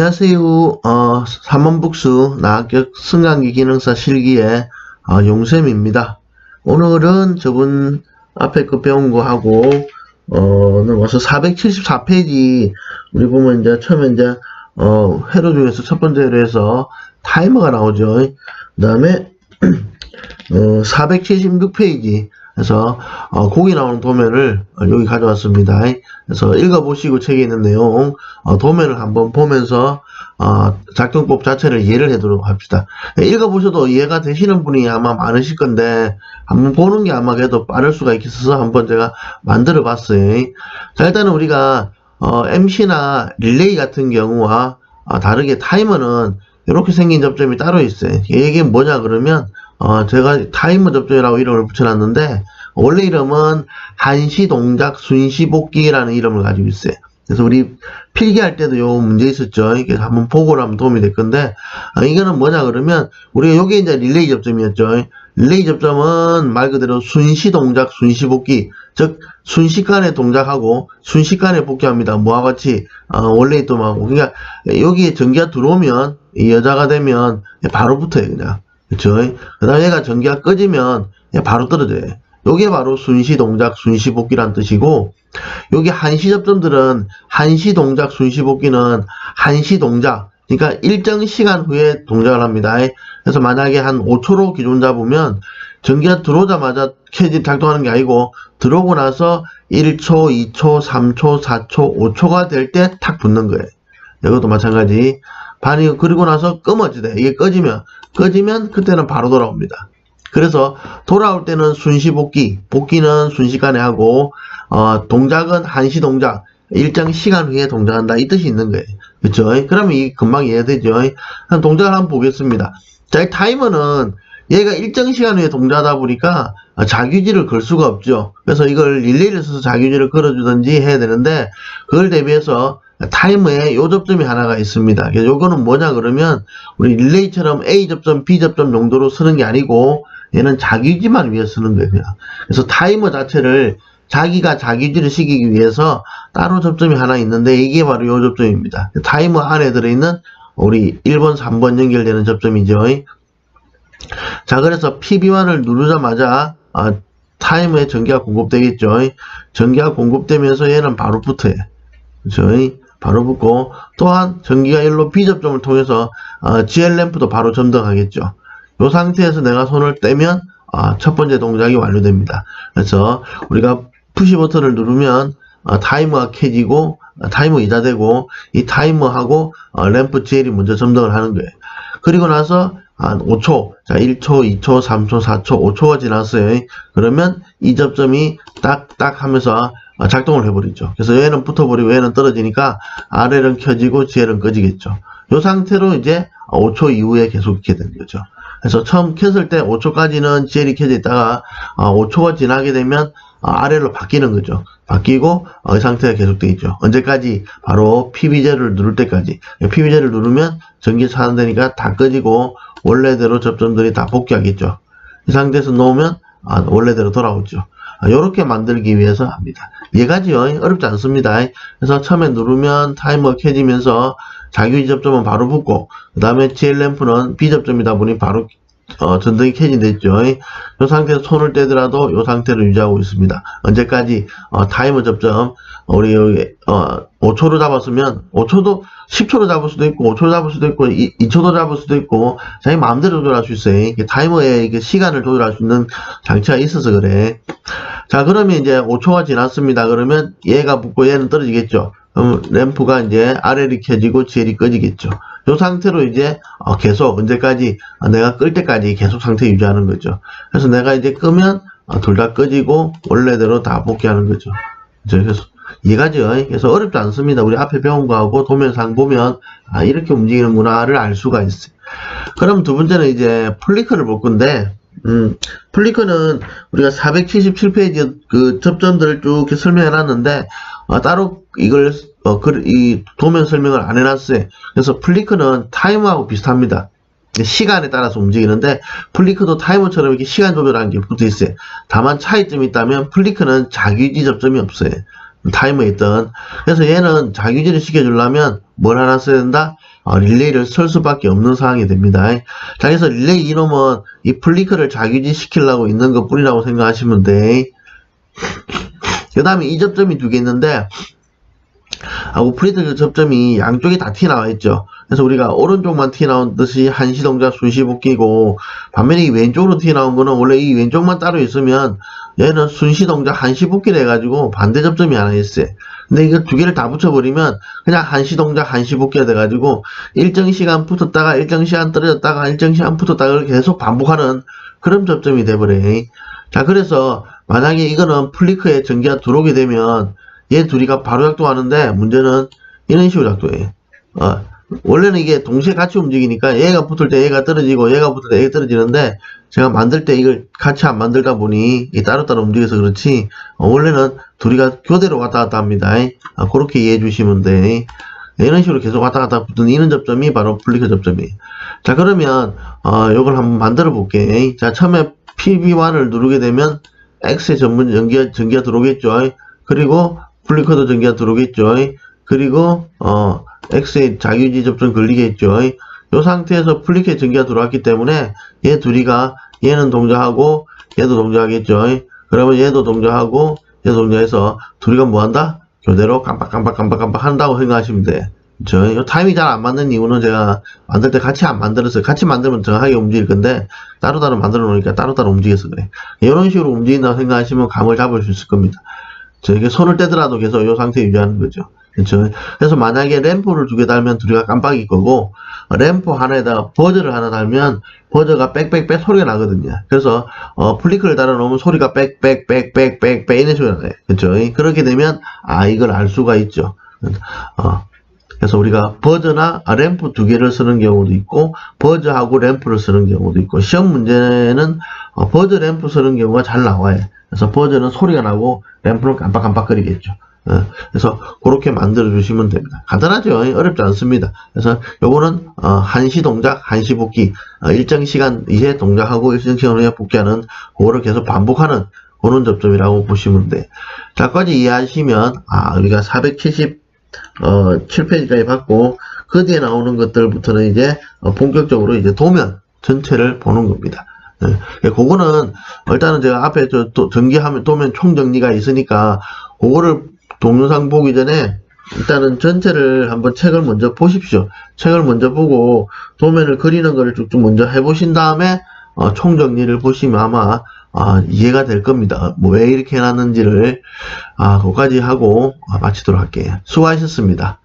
안녕하세요. 삼원북수 나합격 승강기 기능사 실기의 용쌤입니다. 오늘은 저번 앞에 그 배운 거 하고 넘어서 474페이지 우리 보면 이제 처음에 이제 회로 중에서 첫 번째 회로에서 타이머가 나오죠. 그 다음에 476페이지 그래서 거기 나오는 도면을 여기 가져왔습니다. 그래서 읽어보시고 책에 있는 내용 도면을 한번 보면서 작동법 자체를 이해를 해도록 합시다. 읽어보셔도 이해가 되시는 분이 아마 많으실 건데 한번 보는 게 아마 그래도 빠를 수가 있어서 한번 제가 만들어 봤어요. 자, 일단은 우리가 MC나 릴레이 같은 경우와 다르게 타이머는 이렇게 생긴 접점이 따로 있어요. 이게 뭐냐 그러면 제가 타이머 접점이라고 이름을 붙여놨는데 원래 이름은 한시 동작 순시 복기라는 이름을 가지고 있어요. 그래서 우리 필기할 때도 요 문제 있었죠. 이게 한번 보고를 하면 도움이 될 건데 이거는 뭐냐 그러면 우리가 요게 이제 릴레이 접점이었죠. 릴레이 접점은 말 그대로 순시 동작 순시 복기, 즉 순식간에 동작하고 순식간에 복귀합니다. 뭐와 같이 원래 있던 하고 그러니까 여기에 전기가 들어오면 이 여자가 되면 바로 붙어요 그냥. 그쵸? 그 다음에 얘가 전기가 꺼지면 바로 떨어져요. 요게 바로 순시 동작, 순시 복귀란 뜻이고, 여기 한시 접점들은 한시 동작, 순시 복귀는 한시 동작, 그러니까 일정 시간 후에 동작을 합니다. 그래서 만약에 한 5초로 기준 잡으면 전기가 들어오자마자 켜지 작동하는 게 아니고 들어오고 나서 1초, 2초, 3초, 4초, 5초가 될 때 탁 붙는 거예요. 이것도 마찬가지. 반이 그리고 나서 끄머지대. 이게 꺼지면 그때는 바로 돌아옵니다. 그래서 돌아올 때는 순시 복귀, 복귀는 순식간에 하고 동작은 한시 동작, 일정 시간 후에 동작한다 이 뜻이 있는 거예요. 그렇죠? 그러면 이 금방 이해되죠? 동작을 한번 보겠습니다. 자, 이 타이머는 얘가 일정 시간 후에 동작하다 보니까 자규지를 걸 수가 없죠. 그래서 이걸 릴레이를 써서 자규지를 걸어주든지 해야 되는데 그걸 대비해서 타이머에 요 접점이 하나가 있습니다. 요거는 뭐냐 그러면 우리 릴레이처럼 A 접점, B 접점 정도로 쓰는 게 아니고 얘는 자기유지만 위해 쓰는 거예요. 그냥. 그래서 타이머 자체를 자기가 자기유지를 시키기 위해서 따로 접점이 하나 있는데 이게 바로 요 접점입니다. 타이머 안에 들어있는 우리 1번, 3번 연결되는 접점이죠. 자, 그래서 PB1을 누르자마자 타이머에 전기가 공급되겠죠. 전기가 공급되면서 얘는 바로 붙어요. 그렇죠? 바로 붙고 또한 전기가 일로 B접점을 통해서 GL 램프도 바로 점등하겠죠. 이 상태에서 내가 손을 떼면 첫 번째 동작이 완료됩니다. 그래서 우리가 푸시 버튼을 누르면 타이머가 켜지고 타이머 이자되고 이 타이머하고 램프 GL이 먼저 점등을 하는 거예요. 그리고 나서 한 5초, 자 1초, 2초, 3초, 4초, 5초가 지났어요. 그러면 이 접점이 딱딱 하면서 작동을 해버리죠. 그래서 얘는 붙어버리고 얘는 떨어지니까 RL은 켜지고 GL은 꺼지겠죠. 이 상태로 이제 5초 이후에 계속 이렇게 되는 거죠. 그래서 처음 켰을 때 5초까지는 GL이 켜져 있다가 5초가 지나게 되면 RL로 바뀌는 거죠. 바뀌고 이 상태가 계속되어 있죠. 언제까지? 바로 PB제를 누를 때까지. PB제를 누르면 전기 차단되니까 다 꺼지고 원래대로 접점들이 다 복귀하겠죠. 이 상태에서 놓으면 원래대로 돌아오죠. 이렇게 만들기 위해서 합니다. 이해가지요? 어렵지 않습니다. 그래서 처음에 누르면 타이머가 켜지면서 자규지 접점은 바로 붙고 그 다음에 GL 램프는 B접점이다 보니 바로 전등이 켜진댔죠. 이 상태에서 손을 떼더라도 이 상태로 유지하고 있습니다. 언제까지? 타이머 접점 우리 여기 5초로 잡았으면 5초도 10초로 잡을 수도 있고 5초로 잡을 수도 있고 2초도 잡을 수도 있고 자기 마음대로 조절할 수 있어요. 타이머에 이게 시간을 조절할 수 있는 장치가 있어서 그래. 자, 그러면 이제 5초가 지났습니다. 그러면 얘가 붙고 얘는 떨어지겠죠. 그럼 램프가 이제 RL이 켜지고 GL이 꺼지겠죠. 이 상태로 이제 계속 언제까지? 내가 끌 때까지 계속 상태 유지하는 거죠. 그래서 내가 이제 끄면 둘 다 꺼지고 원래대로 다 복귀하는 거죠. 그래서 이해가죠? 그래서 어렵지 않습니다. 우리 앞에 배운 거하고 도면상 보면 이렇게 움직이는구나를 알 수가 있어요. 그럼 두 번째는 이제 플리커를 볼 건데 플리커는 우리가 477페이지 그 접점들을 쭉 이렇게 설명해 놨는데 따로 이걸 이 도면 설명을 안 해놨어요. 그래서 플리커는 타이머하고 비슷합니다. 시간에 따라서 움직이는데 플리커도 타이머처럼 이렇게 시간 조절하는 게 붙어 있어요. 다만 차이점이 있다면 플리커는 자기유지 접점이 없어요. 타이머에 있던. 그래서 얘는 자기유지를 시켜주려면 뭘 하나 써야 된다? 릴레이를 쓸 수밖에 없는 상황이 됩니다. 자, 그래서 릴레이 이놈은 이 플리크를 자유지 시키려고 있는 것 뿐이라고 생각하시면 돼. 그 다음에 이 접점이 두 개 있는데, 플리트 접점이 양쪽에 다 티 나와 있죠. 그래서 우리가 오른쪽만 티 나온 듯이 한시 동작 순시 복귀고, 반면에 이 왼쪽으로 티 나온 거는 원래 이 왼쪽만 따로 있으면 얘는 순시 동작 한시 복귀를 해가지고 반대 접점이 하나 있어요. 근데 이거 두 개를 다 붙여버리면 그냥 한시 동작 한시 복귀가 돼가지고 일정 시간 붙었다가 일정 시간 떨어졌다가 일정 시간 붙었다가 계속 반복하는 그런 접점이 돼버려요. 자, 그래서 만약에 이거는 플리크에 전기가 들어오게 되면 얘 둘이가 바로 작동하는데 문제는 이런 식으로 작동해요. 원래는 이게 동시에 같이 움직이니까 얘가 붙을 때 얘가 떨어지고 얘가 붙을 때 얘가 떨어지는데 제가 만들 때 이걸 같이 안 만들다 보니 따로따로 움직여서 그렇지 원래는 둘이가 교대로 왔다 갔다 합니다. 그렇게 이해해 주시면 돼. 이런 식으로 계속 왔다 갔다 붙는 이런 접점이 바로 플리크 접점이에요. 자, 그러면 요걸 한번 만들어 볼게. 자, 처음에 PB1을 누르게 되면 X의 전기가 들어오겠죠. 그리고 플리커도 전기가 들어오겠죠. 그리고 X의 자유지 접점 걸리겠죠. 이 상태에서 플리크에 전기가 들어왔기 때문에 얘 둘이가 얘는 동작하고 얘도 동작하겠죠. 그러면 얘도 동작하고 얘도 동작해서 둘이가 뭐한다? 교대로 깜빡깜빡 한다고 생각하시면 돼. 이 타임이 잘 안 맞는 이유는 제가 만들 때 같이 안 만들었어요. 같이 만들면 정확하게 움직일 건데 따로따로 만들어 놓으니까 따로따로 움직여서 그래. 이런 식으로 움직인다고 생각하시면 감을 잡을 수 있을 겁니다. 이게 손을 떼더라도 계속 이 상태 유지하는 거죠. 그렇죠? 그래서 만약에 램프를 두 개 달면 둘이가 깜빡일 거고 램프 하나에다가 버저를 하나 달면 버저가 빽빽빽 소리가 나거든요. 그래서 플리크를 달아 놓으면 소리가 빽빽빽빽빽 이런 소리가 나요. 그렇죠? 그렇게 되면 이걸 알 수가 있죠. 그래서 우리가 버저나 램프 두 개를 쓰는 경우도 있고 버저하고 램프를 쓰는 경우도 있고 시험 문제는 버저 램프 쓰는 경우가 잘 나와요. 그래서 버저는 소리가 나고 램프는 깜빡깜빡거리겠죠. 그래서 그렇게 만들어 주시면 됩니다. 간단하죠. 어렵지 않습니다. 그래서 요거는 한시 동작 한시 복귀 일정 시간 이후에 동작하고 일정 시간 후에 복귀하는 그거를 계속 반복하는 그런 접점이라고 보시면 돼요. 자, 까지 이해하시면 우리가 477페이지까지 받고 그 뒤에 나오는 것들부터는 이제 본격적으로 이제 도면 전체를 보는 겁니다. 그거는 일단은 제가 앞에 전기하면 도면 총정리가 있으니까 그거를 동영상 보기 전에 일단은 전체를 한번 책을 먼저 보십시오. 책을 먼저 보고 도면을 그리는 거를 쭉쭉 먼저 해보신 다음에 총정리를 보시면 아마 이해가 될 겁니다. 왜 이렇게 해놨는지를 그거까지 하고 마치도록 할게요. 수고하셨습니다.